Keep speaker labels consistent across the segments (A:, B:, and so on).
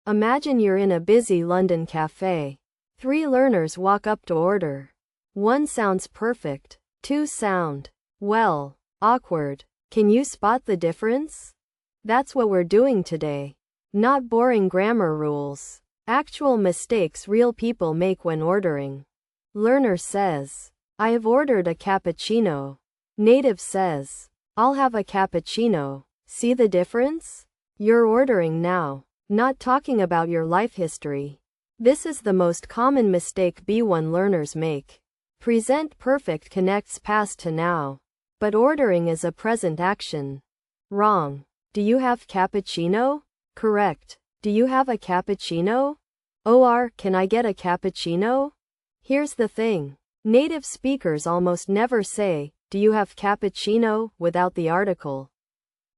A: Imagine you're in a busy London cafe. 3 learners walk up to order. 1 sounds perfect. 2 sound, well, awkward. Can you spot the difference? That's what we're doing today. Not boring grammar rules. Actual mistakes real people make when ordering. Learner says, I have ordered a cappuccino. Native says, I'll have a cappuccino. See the difference? You're ordering now, not talking about your life history. This is the most common mistake B1 learners make. Present perfect connects past to now, but ordering is a present action. Wrong. Do you have cappuccino? Correct. Do you have a cappuccino? Or, can I get a cappuccino? Here's the thing. Native speakers almost never say, do you have cappuccino, without the article.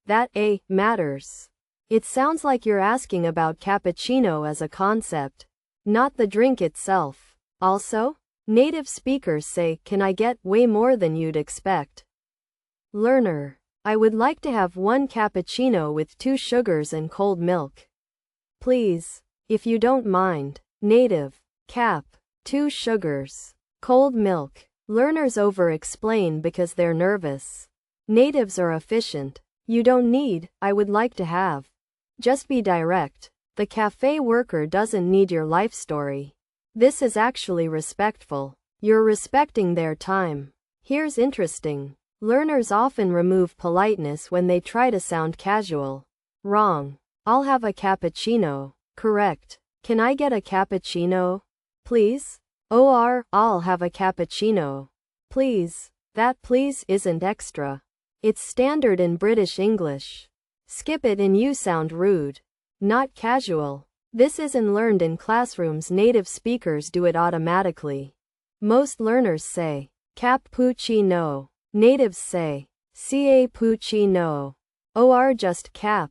A: That A matters. It sounds like you're asking about cappuccino as a concept, not the drink itself. Also, native speakers say, can I get, way more than you'd expect. Learner, I would like to have 1 cappuccino with 2 sugars and cold milk. Please, if you don't mind. Native, cap, 2 sugars, cold milk. Learners over-explain because they're nervous. Natives are efficient. You don't need, I would like to have. Just be direct. The cafe worker doesn't need your life story. This is actually respectful. You're respecting their time. Here's interesting. Learners often remove politeness when they try to sound casual. Wrong. I'll have a cappuccino. Correct. Can I get a cappuccino? Please? Or, I'll have a cappuccino. Please. That please isn't extra. It's standard in British English. Skip it and you sound rude. Not casual. This isn't learned in classrooms. Native speakers do it automatically. Most learners say, cappuccino. Natives say, cappuccino. Or just cap.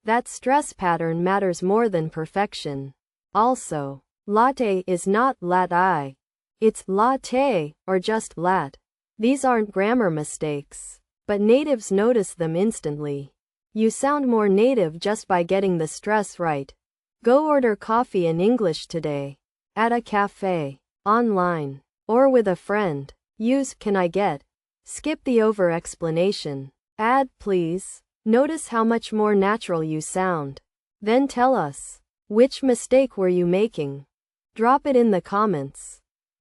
A: That stress pattern matters more than perfection. Also, latte is not latte. It's latte, or just lat. These aren't grammar mistakes, but natives notice them instantly. You sound more native just by getting the stress right. Go order coffee in English today. At a cafe, online, or with a friend. Use can I get. Skip the over-explanation. Add please. Notice how much more natural you sound. Then tell us, which mistake were you making? Drop it in the comments.